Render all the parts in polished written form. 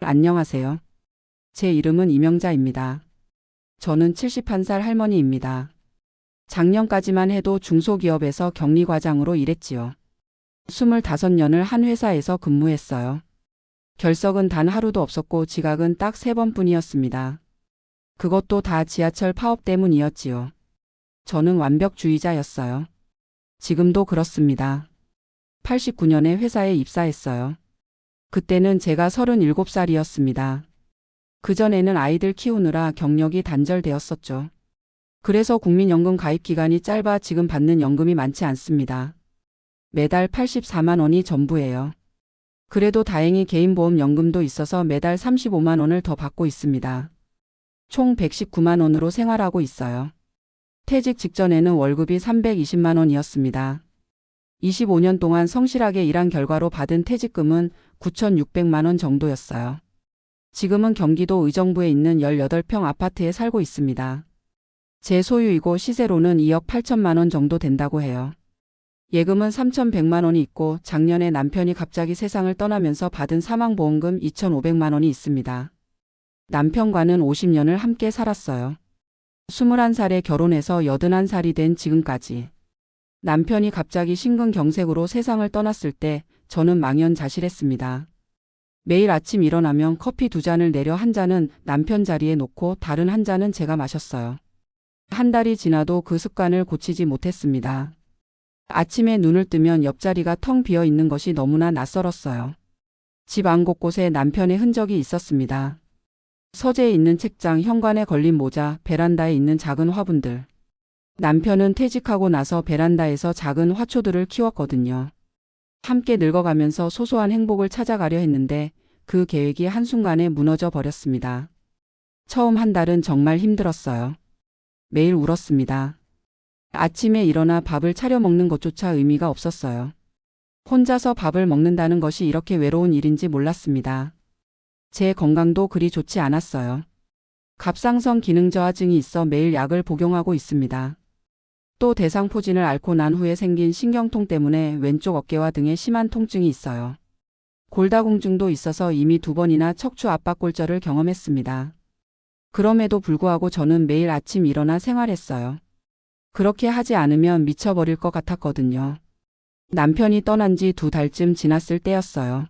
안녕하세요. 제 이름은 이명자입니다. 저는 71살 할머니입니다. 작년까지만 해도 중소기업에서 격리과장으로 일했지요. 25년을 한 회사에서 근무했어요. 결석은 단 하루도 없었고 지각은 딱 3번뿐이었습니다. 그것도 다 지하철 파업 때문이었지요. 저는 완벽주의자였어요. 지금도 그렇습니다. 89년에 회사에 입사했어요. 그때는 제가 37살이었습니다. 그전에는 아이들 키우느라 경력이 단절되었었죠. 그래서 국민연금 가입 기간이 짧아 지금 받는 연금이 많지 않습니다. 매달 84만 원이 전부예요. 그래도 다행히 개인보험연금도 있어서 매달 35만 원을 더 받고 있습니다. 총 119만 원으로 생활하고 있어요. 퇴직 직전에는 월급이 320만 원이었습니다. 25년 동안 성실하게 일한 결과로 받은 퇴직금은 9,600만 원 정도였어요. 지금은 경기도 의정부에 있는 18평 아파트에 살고 있습니다. 제 소유이고 시세로는 2억 8천만 원 정도 된다고 해요. 예금은 3,100만 원이 있고 작년에 남편이 갑자기 세상을 떠나면서 받은 사망보험금 2,500만 원이 있습니다. 남편과는 50년을 함께 살았어요. 21살에 결혼해서 81살이 된 지금까지. 남편이 갑자기 심근경색으로 세상을 떠났을 때 저는 망연자실했습니다. 매일 아침 일어나면 커피 2잔을 내려 한 잔은 남편 자리에 놓고 다른 한 잔은 제가 마셨어요. 한 달이 지나도 그 습관을 고치지 못했습니다. 아침에 눈을 뜨면 옆자리가 텅 비어 있는 것이 너무나 낯설었어요. 집 안 곳곳에 남편의 흔적이 있었습니다. 서재에 있는 책장, 현관에 걸린 모자, 베란다에 있는 작은 화분들. 남편은 퇴직하고 나서 베란다에서 작은 화초들을 키웠거든요. 함께 늙어가면서 소소한 행복을 찾아가려 했는데 그 계획이 한순간에 무너져 버렸습니다. 처음 한 달은 정말 힘들었어요. 매일 울었습니다. 아침에 일어나 밥을 차려 먹는 것조차 의미가 없었어요. 혼자서 밥을 먹는다는 것이 이렇게 외로운 일인지 몰랐습니다. 제 건강도 그리 좋지 않았어요. 갑상선 기능 저하증이 있어 매일 약을 복용하고 있습니다. 또 대상포진을 앓고 난 후에 생긴 신경통 때문에 왼쪽 어깨와 등에 심한 통증이 있어요. 골다공증도 있어서 이미 2번이나 척추 압박골절을 경험했습니다. 그럼에도 불구하고 저는 매일 아침 일어나 생활했어요. 그렇게 하지 않으면 미쳐버릴 것 같았거든요. 남편이 떠난 지 2달쯤 지났을 때였어요.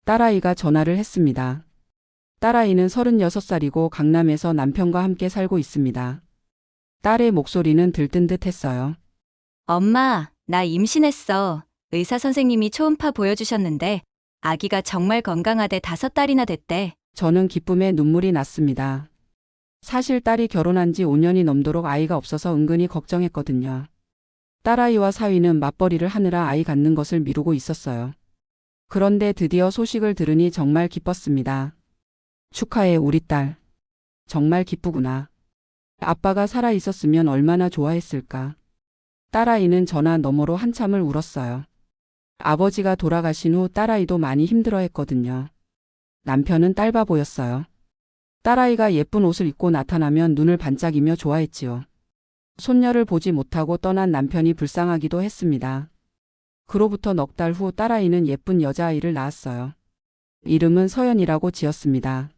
딸아이가 전화를 했습니다. 딸아이는 36살이고 강남에서 남편과 함께 살고 있습니다. 딸의 목소리는 들뜬 듯 했어요. 엄마, 나 임신했어. 의사 선생님이 초음파 보여주셨는데 아기가 정말 건강하대 5달이나 됐대. 저는 기쁨에 눈물이 났습니다. 사실 딸이 결혼한 지 5년이 넘도록 아이가 없어서 은근히 걱정했거든요. 딸아이와 사위는 맞벌이를 하느라 아이 갖는 것을 미루고 있었어요. 그런데 드디어 소식을 들으니 정말 기뻤습니다. 축하해 우리 딸. 정말 기쁘구나. 아빠가 살아 있었으면 얼마나 좋아했을까. 딸아이는 전화 너머로 한참을 울었어요. 아버지가 돌아가신 후 딸아이도 많이 힘들어했거든요. 남편은 딸바보였어요. 딸아이가 예쁜 옷을 입고 나타나면 눈을 반짝이며 좋아했지요. 손녀를 보지 못하고 떠난 남편이 불쌍하기도 했습니다. 그로부터 넉 달 후 딸아이는 예쁜 여자아이를 낳았어요. 이름은 서연이라고 지었습니다.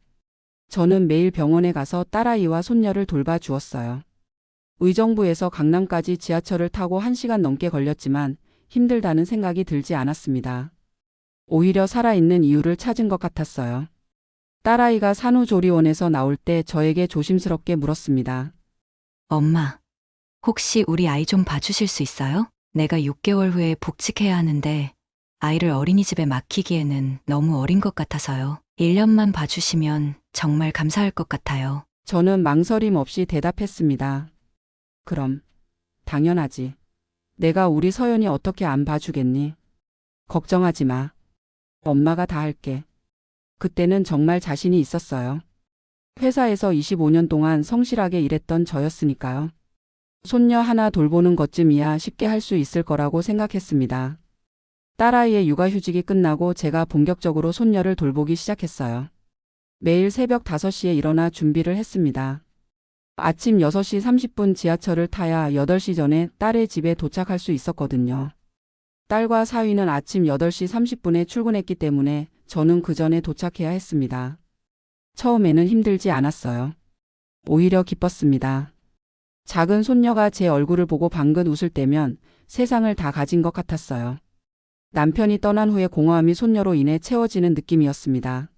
저는 매일 병원에 가서 딸아이와 손녀를 돌봐 주었어요. 의정부에서 강남까지 지하철을 타고 1시간 넘게 걸렸지만 힘들다는 생각이 들지 않았습니다. 오히려 살아있는 이유를 찾은 것 같았어요. 딸아이가 산후조리원에서 나올 때 저에게 조심스럽게 물었습니다. 엄마, 혹시 우리 아이 좀 봐주실 수 있어요? 내가 6개월 후에 복직해야 하는데 아이를 어린이집에 맡기기에는 너무 어린 것 같아서요. 1년만 봐주시면 정말 감사할 것 같아요. 저는 망설임 없이 대답했습니다. 그럼, 당연하지. 내가 우리 서연이 어떻게 안 봐주겠니? 걱정하지 마. 엄마가 다 할게. 그때는 정말 자신이 있었어요. 회사에서 25년 동안 성실하게 일했던 저였으니까요. 손녀 하나 돌보는 것쯤이야 쉽게 할 수 있을 거라고 생각했습니다. 딸아이의 육아휴직이 끝나고 제가 본격적으로 손녀를 돌보기 시작했어요. 매일 새벽 5시에 일어나 준비를 했습니다. 아침 6시 30분 지하철을 타야 8시 전에 딸의 집에 도착할 수 있었거든요. 딸과 사위는 아침 8시 30분에 출근했기 때문에 저는 그 전에 도착해야 했습니다. 처음에는 힘들지 않았어요. 오히려 기뻤습니다. 작은 손녀가 제 얼굴을 보고 방긋 웃을 때면 세상을 다 가진 것 같았어요. 남편이 떠난 후에 공허함이 손녀로 인해 채워지는 느낌이었습니다.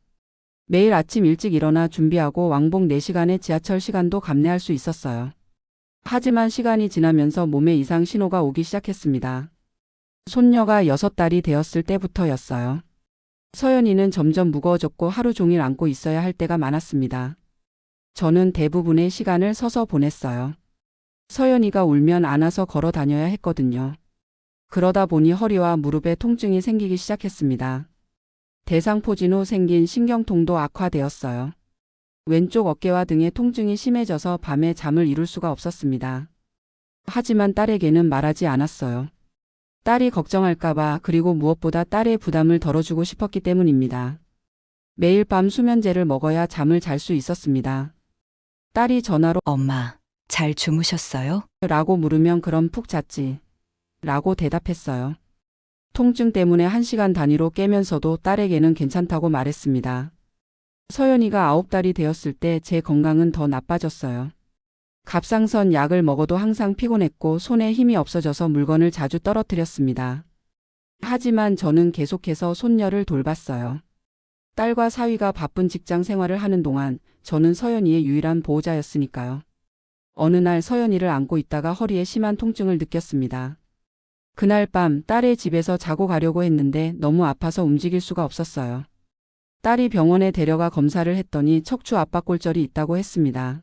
매일 아침 일찍 일어나 준비하고 왕복 4시간의 지하철 시간도 감내할 수 있었어요. 하지만 시간이 지나면서 몸에 이상 신호가 오기 시작했습니다. 손녀가 6달이 되었을 때부터였어요. 서연이는 점점 무거워졌고 하루 종일 안고 있어야 할 때가 많았습니다. 저는 대부분의 시간을 서서 보냈어요. 서연이가 울면 안아서 걸어 다녀야 했거든요. 그러다 보니 허리와 무릎에 통증이 생기기 시작했습니다. 대상포진 후 생긴 신경통도 악화되었어요. 왼쪽 어깨와 등의 통증이 심해져서 밤에 잠을 이룰 수가 없었습니다. 하지만 딸에게는 말하지 않았어요. 딸이 걱정할까봐, 그리고 무엇보다 딸의 부담을 덜어주고 싶었기 때문입니다. 매일 밤 수면제를 먹어야 잠을 잘 수 있었습니다. 딸이 전화로 엄마, 잘 주무셨어요? 라고 물으면 그럼 푹 잤지 라고 대답했어요. 통증 때문에 1시간 단위로 깨면서도 딸에게는 괜찮다고 말했습니다. 서연이가 9달이 되었을 때 제 건강은 더 나빠졌어요. 갑상선 약을 먹어도 항상 피곤했고 손에 힘이 없어져서 물건을 자주 떨어뜨렸습니다. 하지만 저는 계속해서 손녀를 돌봤어요. 딸과 사위가 바쁜 직장 생활을 하는 동안 저는 서연이의 유일한 보호자였으니까요. 어느 날 서연이를 안고 있다가 허리에 심한 통증을 느꼈습니다. 그날 밤 딸의 집에서 자고 가려고 했는데 너무 아파서 움직일 수가 없었어요. 딸이 병원에 데려가 검사를 했더니 척추 압박골절이 있다고 했습니다.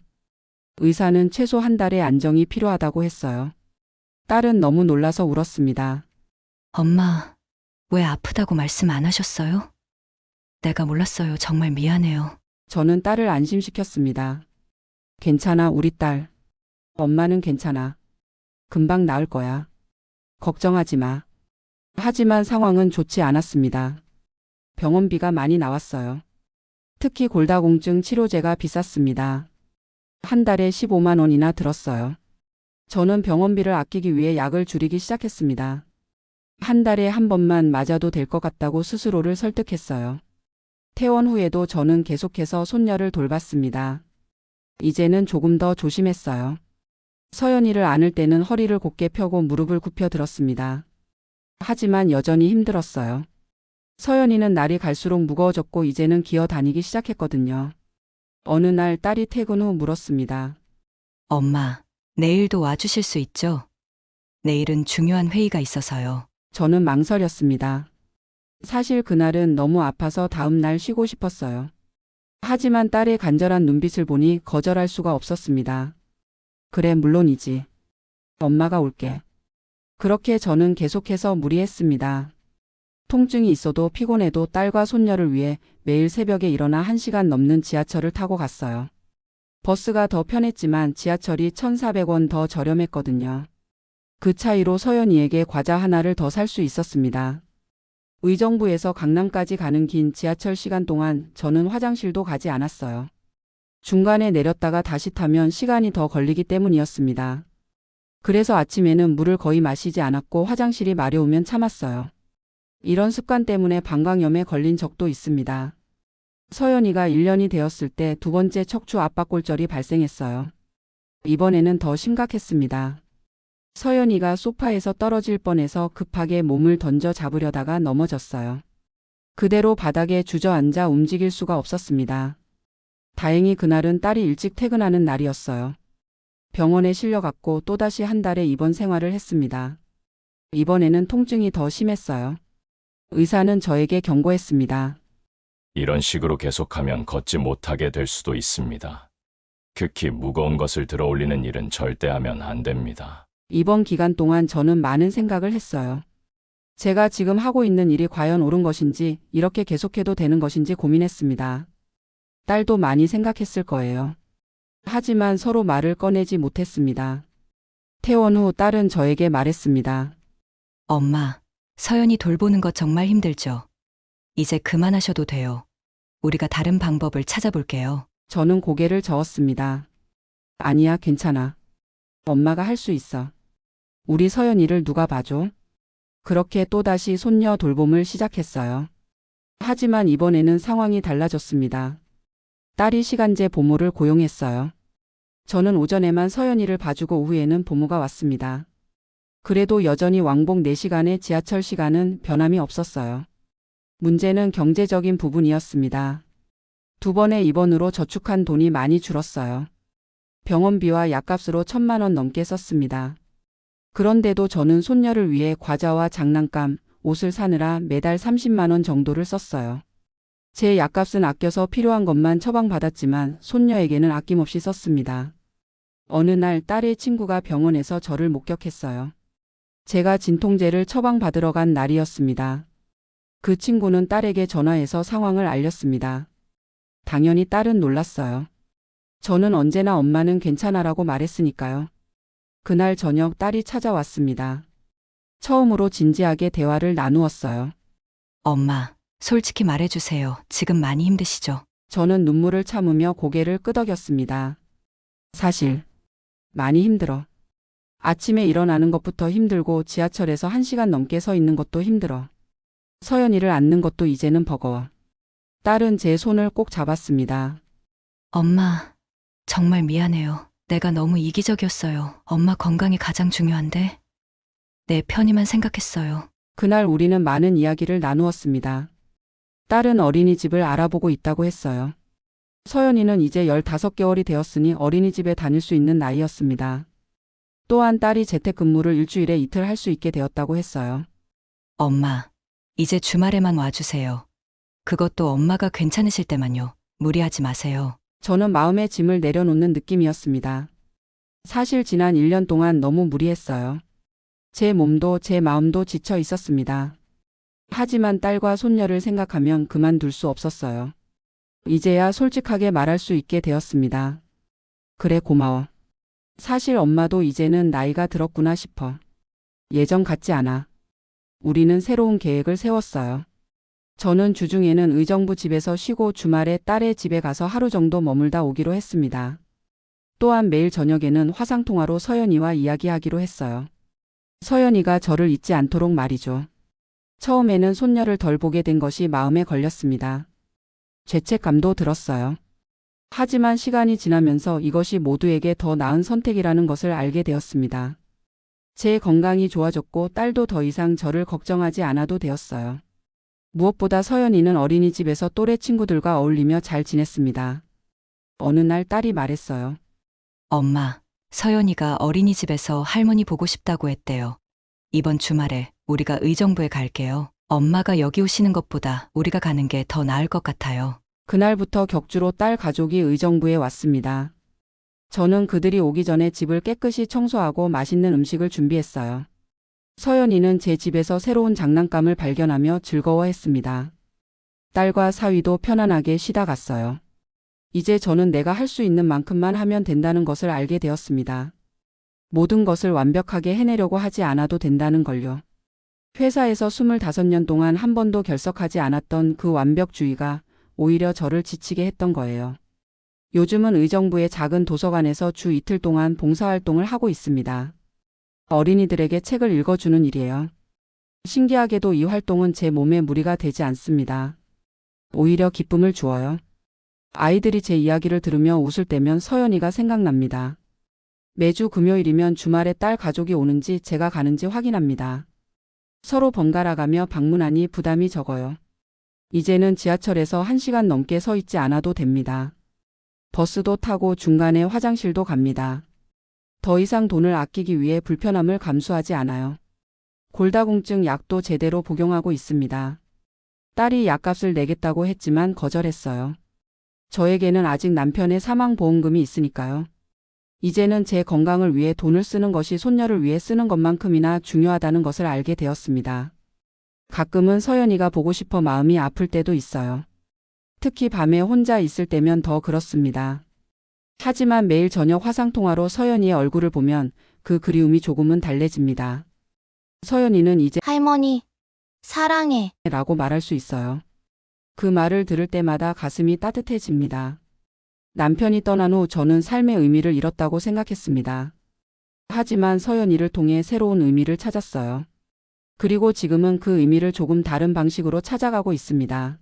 의사는 최소 1달의 안정이 필요하다고 했어요. 딸은 너무 놀라서 울었습니다. 엄마, 왜 아프다고 말씀 안 하셨어요? 내가 몰랐어요. 정말 미안해요. 저는 딸을 안심시켰습니다. 괜찮아, 우리 딸. 엄마는 괜찮아. 금방 나을 거야. 걱정하지 마. 하지만 상황은 좋지 않았습니다. 병원비가 많이 나왔어요. 특히 골다공증 치료제가 비쌌습니다. 한 달에 15만 원이나 들었어요. 저는 병원비를 아끼기 위해 약을 줄이기 시작했습니다. 한 달에 한 번만 맞아도 될 것 같다고 스스로를 설득했어요. 퇴원 후에도 저는 계속해서 손녀를 돌봤습니다. 이제는 조금 더 조심했어요. 서연이를 안을 때는 허리를 곧게 펴고 무릎을 굽혀 들었습니다. 하지만 여전히 힘들었어요. 서연이는 날이 갈수록 무거워졌고 이제는 기어 다니기 시작했거든요. 어느 날 딸이 퇴근 후 물었습니다. 엄마, 내일도 와주실 수 있죠? 내일은 중요한 회의가 있어서요. 저는 망설였습니다. 사실 그날은 너무 아파서 다음 날 쉬고 싶었어요. 하지만 딸의 간절한 눈빛을 보니 거절할 수가 없었습니다. 그래, 물론이지. 엄마가 올게. 그렇게 저는 계속해서 무리했습니다. 통증이 있어도 피곤해도 딸과 손녀를 위해 매일 새벽에 일어나 1시간 넘는 지하철을 타고 갔어요. 버스가 더 편했지만 지하철이 1,400원 더 저렴했거든요. 그 차이로 서연이에게 과자 하나를 더 살 수 있었습니다. 의정부에서 강남까지 가는 긴 지하철 시간 동안 저는 화장실도 가지 않았어요. 중간에 내렸다가 다시 타면 시간이 더 걸리기 때문이었습니다. 그래서 아침에는 물을 거의 마시지 않았고 화장실이 마려우면 참았어요. 이런 습관 때문에 방광염에 걸린 적도 있습니다. 서연이가 1년이 되었을 때 2번째 척추 압박골절이 발생했어요. 이번에는 더 심각했습니다. 서연이가 소파에서 떨어질 뻔해서 급하게 몸을 던져 잡으려다가 넘어졌어요. 그대로 바닥에 주저앉아 움직일 수가 없었습니다. 다행히 그날은 딸이 일찍 퇴근하는 날이었어요. 병원에 실려갔고 또다시 한 달의 입원 생활을 했습니다. 이번에는 통증이 더 심했어요. 의사는 저에게 경고했습니다. 이런 식으로 계속하면 걷지 못하게 될 수도 있습니다. 특히 무거운 것을 들어 올리는 일은 절대 하면 안 됩니다. 입원 기간 동안 저는 많은 생각을 했어요. 제가 지금 하고 있는 일이 과연 옳은 것인지, 이렇게 계속해도 되는 것인지 고민했습니다. 딸도 많이 생각했을 거예요. 하지만 서로 말을 꺼내지 못했습니다. 퇴원 후 딸은 저에게 말했습니다. 엄마, 서연이 돌보는 거 정말 힘들죠? 이제 그만하셔도 돼요. 우리가 다른 방법을 찾아볼게요. 저는 고개를 저었습니다. 아니야, 괜찮아. 엄마가 할 수 있어. 우리 서연이를 누가 봐줘? 그렇게 또다시 손녀 돌봄을 시작했어요. 하지만 이번에는 상황이 달라졌습니다. 딸이 시간제 보모를 고용했어요. 저는 오전에만 서연이를 봐주고 오후에는 보모가 왔습니다. 그래도 여전히 왕복 4시간의 지하철 시간은 변함이 없었어요. 문제는 경제적인 부분이었습니다. 2번의 입원으로 저축한 돈이 많이 줄었어요. 병원비와 약값으로 1,000만 원 넘게 썼습니다. 그런데도 저는 손녀를 위해 과자와 장난감, 옷을 사느라 매달 30만 원 정도를 썼어요. 제 약값은 아껴서 필요한 것만 처방받았지만 손녀에게는 아낌없이 썼습니다. 어느 날 딸의 친구가 병원에서 저를 목격했어요. 제가 진통제를 처방받으러 간 날이었습니다. 그 친구는 딸에게 전화해서 상황을 알렸습니다. 당연히 딸은 놀랐어요. 저는 언제나 엄마는 괜찮아라고 말했으니까요. 그날 저녁 딸이 찾아왔습니다. 처음으로 진지하게 대화를 나누었어요. 엄마, 솔직히 말해주세요. 지금 많이 힘드시죠? 저는 눈물을 참으며 고개를 끄덕였습니다. 사실 많이 힘들어. 아침에 일어나는 것부터 힘들고 지하철에서 1시간 넘게 서 있는 것도 힘들어. 서연이를 안는 것도 이제는 버거워. 딸은 제 손을 꼭 잡았습니다. 엄마, 정말 미안해요. 내가 너무 이기적이었어요. 엄마 건강이 가장 중요한데. 내 편의만 생각했어요. 그날 우리는 많은 이야기를 나누었습니다. 딸은 어린이집을 알아보고 있다고 했어요. 서연이는 이제 15개월이 되었으니 어린이집에 다닐 수 있는 나이였습니다. 또한 딸이 재택근무를 일주일에 이틀 할 수 있게 되었다고 했어요. 엄마, 이제 주말에만 와주세요. 그것도 엄마가 괜찮으실 때만요. 무리하지 마세요. 저는 마음의 짐을 내려놓는 느낌이었습니다. 사실 지난 1년 동안 너무 무리했어요. 제 몸도 제 마음도 지쳐 있었습니다. 하지만 딸과 손녀를 생각하면 그만둘 수 없었어요. 이제야 솔직하게 말할 수 있게 되었습니다. 그래, 고마워. 사실 엄마도 이제는 나이가 들었구나 싶어. 예전 같지 않아. 우리는 새로운 계획을 세웠어요. 저는 주중에는 의정부 집에서 쉬고 주말에 딸의 집에 가서 하루 정도 머물다 오기로 했습니다. 또한 매일 저녁에는 화상통화로 서연이와 이야기하기로 했어요. 서연이가 저를 잊지 않도록 말이죠. 처음에는 손녀를 덜 보게 된 것이 마음에 걸렸습니다. 죄책감도 들었어요. 하지만 시간이 지나면서 이것이 모두에게 더 나은 선택이라는 것을 알게 되었습니다. 제 건강이 좋아졌고 딸도 더 이상 저를 걱정하지 않아도 되었어요. 무엇보다 서연이는 어린이집에서 또래 친구들과 어울리며 잘 지냈습니다. 어느 날 딸이 말했어요. 엄마, 서연이가 어린이집에서 할머니 보고 싶다고 했대요. 이번 주말에 우리가 의정부에 갈게요. 엄마가 여기 오시는 것보다 우리가 가는 게 더 나을 것 같아요. 그날부터 격주로 딸 가족이 의정부에 왔습니다. 저는 그들이 오기 전에 집을 깨끗이 청소하고 맛있는 음식을 준비했어요. 서연이는 제 집에서 새로운 장난감을 발견하며 즐거워했습니다. 딸과 사위도 편안하게 쉬다 갔어요. 이제 저는 내가 할 수 있는 만큼만 하면 된다는 것을 알게 되었습니다. 모든 것을 완벽하게 해내려고 하지 않아도 된다는 걸요. 회사에서 25년 동안 한 번도 결석하지 않았던 그 완벽주의가 오히려 저를 지치게 했던 거예요. 요즘은 의정부의 작은 도서관에서 주 이틀 동안 봉사활동을 하고 있습니다. 어린이들에게 책을 읽어주는 일이에요. 신기하게도 이 활동은 제 몸에 무리가 되지 않습니다. 오히려 기쁨을 주어요. 아이들이 제 이야기를 들으며 웃을 때면 서연이가 생각납니다. 매주 금요일이면 주말에 딸 가족이 오는지 제가 가는지 확인합니다. 서로 번갈아가며 방문하니 부담이 적어요. 이제는 지하철에서 1시간 넘게 서 있지 않아도 됩니다. 버스도 타고 중간에 화장실도 갑니다. 더 이상 돈을 아끼기 위해 불편함을 감수하지 않아요. 골다공증 약도 제대로 복용하고 있습니다. 딸이 약값을 내겠다고 했지만 거절했어요. 저에게는 아직 남편의 사망보험금이 있으니까요. 이제는 제 건강을 위해 돈을 쓰는 것이 손녀를 위해 쓰는 것만큼이나 중요하다는 것을 알게 되었습니다. 가끔은 서연이가 보고 싶어 마음이 아플 때도 있어요. 특히 밤에 혼자 있을 때면 더 그렇습니다. 하지만 매일 저녁 화상통화로 서연이의 얼굴을 보면 그 그리움이 조금은 달래집니다. 서연이는 이제 할머니, 사랑해. 라고 말할 수 있어요. 그 말을 들을 때마다 가슴이 따뜻해집니다. 남편이 떠난 후 저는 삶의 의미를 잃었다고 생각했습니다. 하지만 서연이를 통해 새로운 의미를 찾았어요. 그리고 지금은 그 의미를 조금 다른 방식으로 찾아가고 있습니다.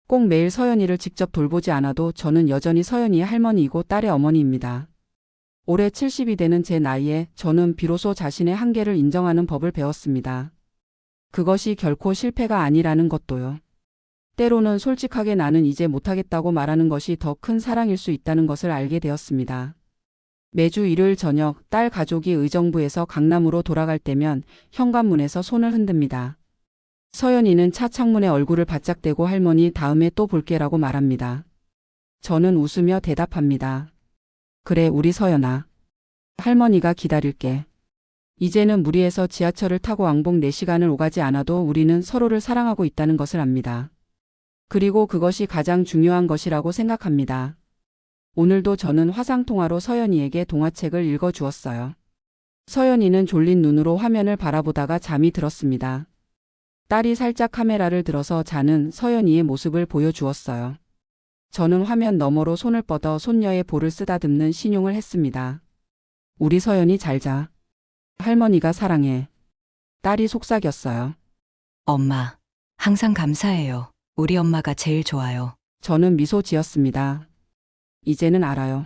꼭 매일 서연이를 직접 돌보지 않아도 저는 여전히 서연이의 할머니이고 딸의 어머니입니다. 올해 70이 되는 제 나이에 저는 비로소 자신의 한계를 인정하는 법을 배웠습니다. 그것이 결코 실패가 아니라는 것도요. 때로는 솔직하게 나는 이제 못하겠다고 말하는 것이 더 큰 사랑일 수 있다는 것을 알게 되었습니다. 매주 일요일 저녁 딸 가족이 의정부에서 강남으로 돌아갈 때면 현관문에서 손을 흔듭니다. 서연이는 차 창문에 얼굴을 바짝 대고 할머니 다음에 또 볼게라고 말합니다. 저는 웃으며 대답합니다. 그래 우리 서연아. 할머니가 기다릴게. 이제는 무리해서 지하철을 타고 왕복 4시간을 오가지 않아도 우리는 서로를 사랑하고 있다는 것을 압니다. 그리고 그것이 가장 중요한 것이라고 생각합니다. 오늘도 저는 화상통화로 서연이에게 동화책을 읽어주었어요. 서연이는 졸린 눈으로 화면을 바라보다가 잠이 들었습니다. 딸이 살짝 카메라를 들어서 자는 서연이의 모습을 보여주었어요. 저는 화면 너머로 손을 뻗어 손녀의 볼을 쓰다듬는 신용을 했습니다. 우리 서연이 잘 자. 할머니가 사랑해. 딸이 속삭였어요. 엄마, 항상 감사해요. 우리 엄마가 제일 좋아요. 저는 미소 지었습니다. 이제는 알아요.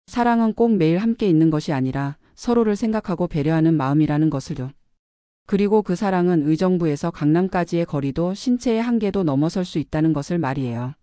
사랑은 꼭 매일 함께 있는 것이 아니라 서로를 생각하고 배려하는 마음이라는 것을요. 그리고 그 사랑은 의정부에서 강남까지의 거리도 신체의 한계도 넘어설 수 있다는 것을 말이에요.